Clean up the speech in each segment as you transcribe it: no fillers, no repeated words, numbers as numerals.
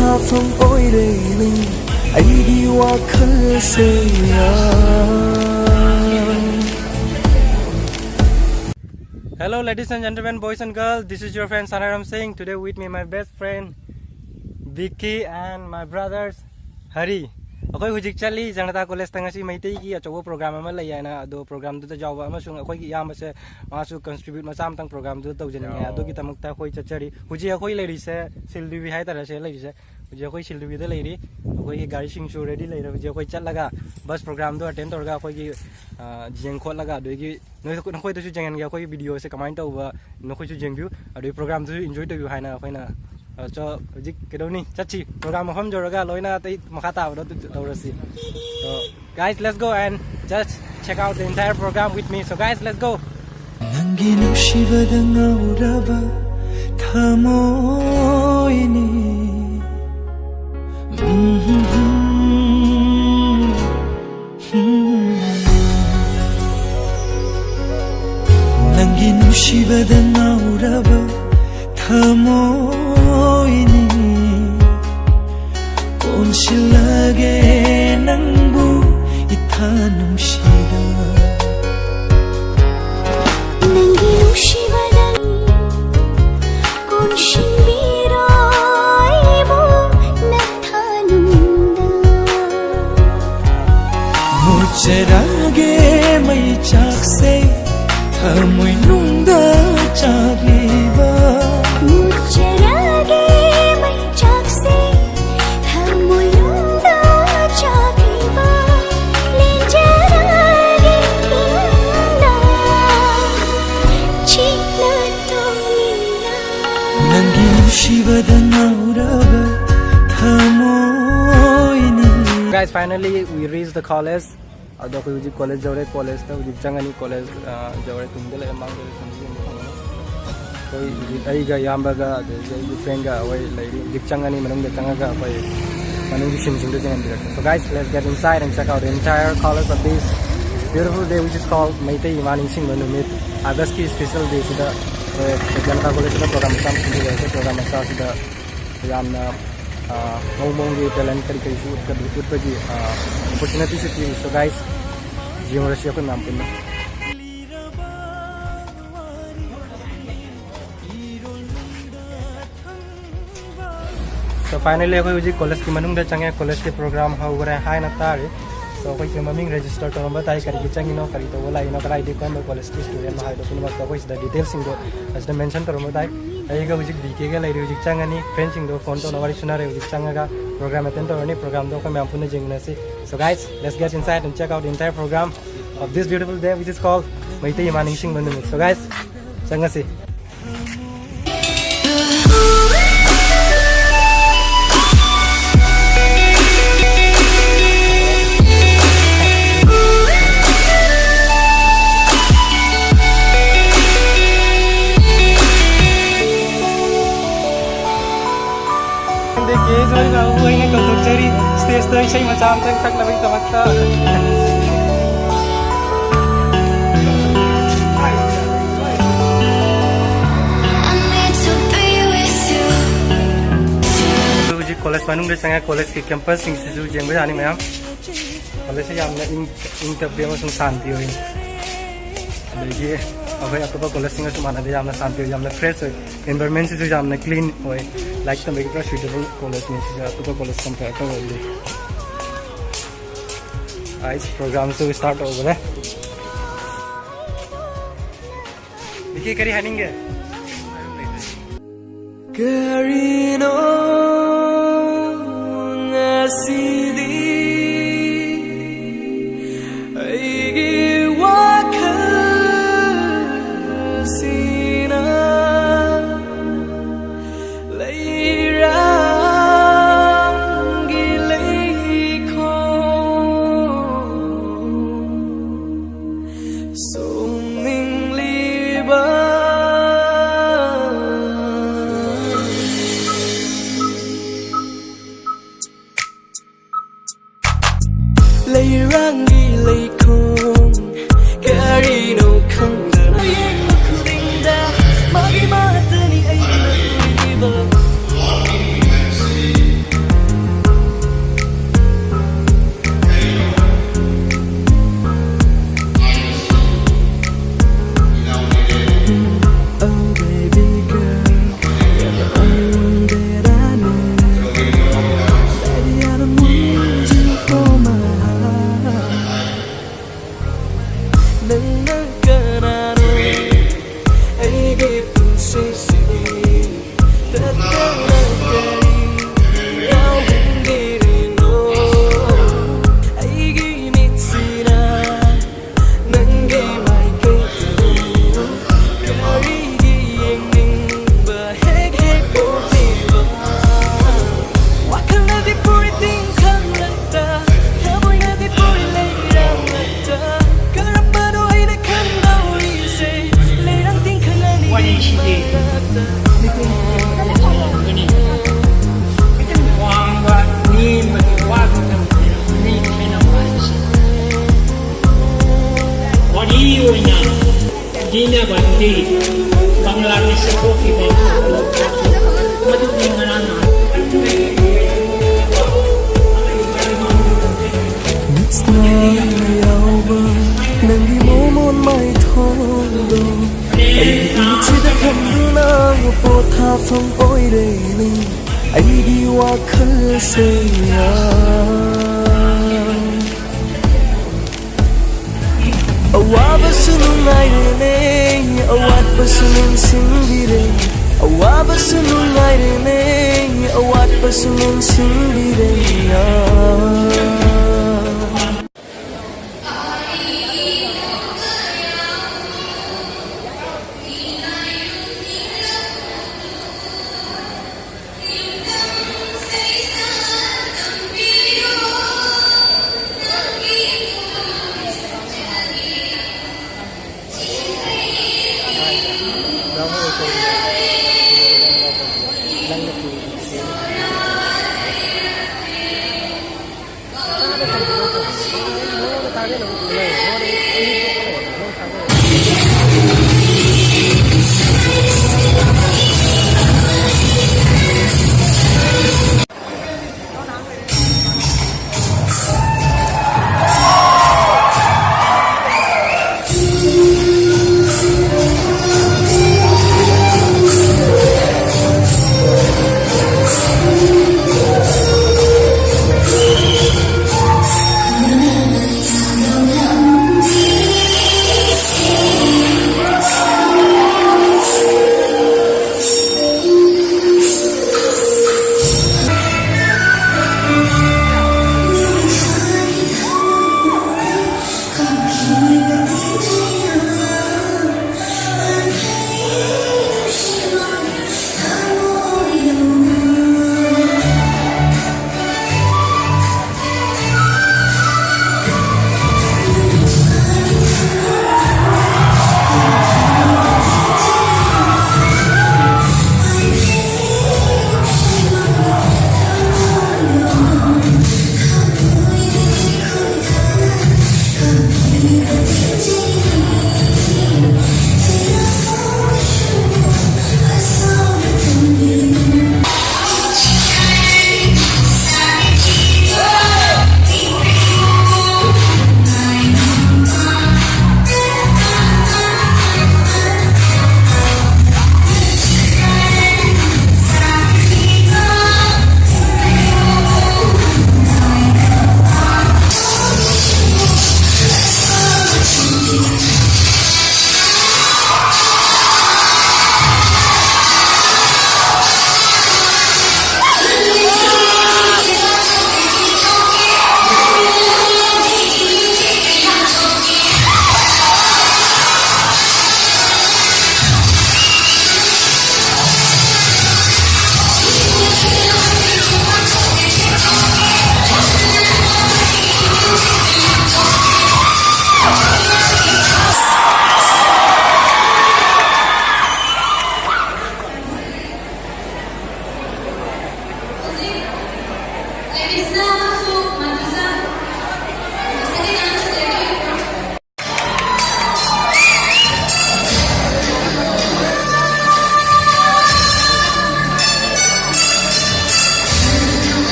phong ôi đầy linh anh đi qua khơi xây Hello ladies and gentlemen, boys and girls, this is your friend Sanaram Singh. Today with me my best friend Vicky and my brothers Hari. Akoi hujik chali janata college tanga si maitai ki achobo program ama lai na ado program du ta jawba ama sung akoi ki yam se masu contribute ma sam tang program du tau jani ado ki tamakta khoi chachari huji akoi lai ri se sildu bi hai tara se lai se huji akoi sildu bi da lai ri akoi ki gari sing show ready lai ra huji akoi chat laga bus program du attend tor ga akoi ki jeng khot laga do ki noi khoi to su jangan ga akoi video se comment tau ba no khoi su jeng view ado program du enjoy to hai na khoi na cho hujik kedoni chachi program hom joraga loina tai makata do dorasi. So guys, let's go and just check out the entire program with me. So guys, let's go. Nangi nushibada ngauraba thamoini Nangi nushibada ngauraba thamoini konsilage nangbu ithanum shida Nangi nushibada konsilira ibo nathanumda mujarage mai chakse thamoi nungda chagliba mujarage mai chakse thamoi nungda chagliba lejarage inna china tonina Nangi nushibada ngauraba thamoini. Guys, finally we reached the college. Ado ko hujik college jawre college ta hujik changani college jawre tungdele amang de samji koi ai ga yamba ga de friend ga wai lai hujik changani manung de changaga koi manung sim sim de jangan direct. So guys, let's get inside and check out the entire college of this beautiful day which is called Maitai Imaning Sing Manumit August ki special day sida janata college na program sam sindi ga program sa sida yamna ngomong di talent kari kari shoot ka dukut pagi opportunity se ti. So guys, jiyong rasya ko nampun na. So finally ako uji college ki manung da change college ke program ha ugre hai na tare. So koi ke maming register to ba tai kari ki changi no kari to wala ino kara ID ko no college ki student ma hai do kun ma ko is the details singo as the mention to ba tai ai ga uji dike ga lai uji changani friends singo phone to no wari sunare uji changaga program attend to ni program do ko me ampun jingna si. So guys, let's get inside and check out the entire program of this beautiful day which is called Maitai Imaning Sing Manumit. So guys, changasi. Stage to siya macam sak labing tamakta. Uji college manung de sanga college ke campus sing sisu jeng ba ani mayam. College se yamna interview ma sung santi hoy. Lagi abai atba college sing su mana de yamna santi yamna fresh hoy. Environment sisu yamna clean hoy. Like to make it suitable college ni sisu atba college compare to hoy. Guys, program so start over there. Vicky kari haninge. Karino ngasidi aigi wakasina leirangi leiko suming liba leirangi leikong karino khangda yeng khudingda magi matani ai na di Bangladesh sa Kofi Bank. Maduk yung manana. It's not over nang di mo mon mai thong do ai di chi da kham na po tha phong oi re ni ai di wa khal se ya awa basunu ngai ne awat basunun sing di re awa basunu ngai ne awat basunun sing di re ya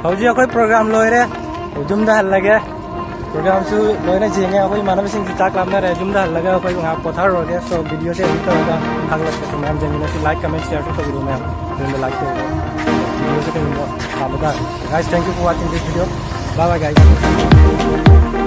ꯍꯧꯖꯤꯛ ꯑꯩꯈꯣꯏ programme ꯂꯣꯏꯔꯦ ꯌꯨꯝꯗ ꯍꯜꯂꯒꯦ ꯄ꯭ꯔꯣꯒ꯭ꯔꯥꯝꯁꯨ ꯂꯣꯏꯅ ꯌꯦꯡꯉꯦ ꯑꯩꯈꯣꯏ ꯏꯃꯥꯟꯅꯕꯁꯤꯡꯁꯨ ꯆꯥꯛ ꯂꯥꯝꯅꯔꯦ ꯌꯨꯝꯗ ꯍꯜꯂꯒ ꯑꯩꯈꯣꯏ ꯉꯥꯏꯍꯥꯛ ꯄꯣꯊꯥꯔꯨꯔꯒꯦ ꯁꯣ ꯚꯤꯗꯤꯑꯣꯁꯦ ꯑꯦꯗꯤꯠ ꯇꯧꯔꯒ ꯊꯥꯒꯠꯂꯛꯄꯁꯨ ꯃꯌꯥꯝ ꯌꯦꯡꯃꯤꯟꯅꯁꯤ ꯂꯥꯏꯛ ꯀꯃꯦꯟ ꯁꯤꯌꯔꯁꯨ ꯇꯧꯕꯤꯔꯣ ꯃꯌꯥꯝ ꯌꯨꯝꯗ ꯂꯥꯏꯛ ꯇꯧꯕꯤꯔꯣ ꯚꯤꯗꯤꯑꯣꯁꯦ ꯀꯩꯒꯨꯝꯕ ꯄꯥꯝꯕ ꯇꯥꯔꯦ guys thank you for watching this video bye bye guys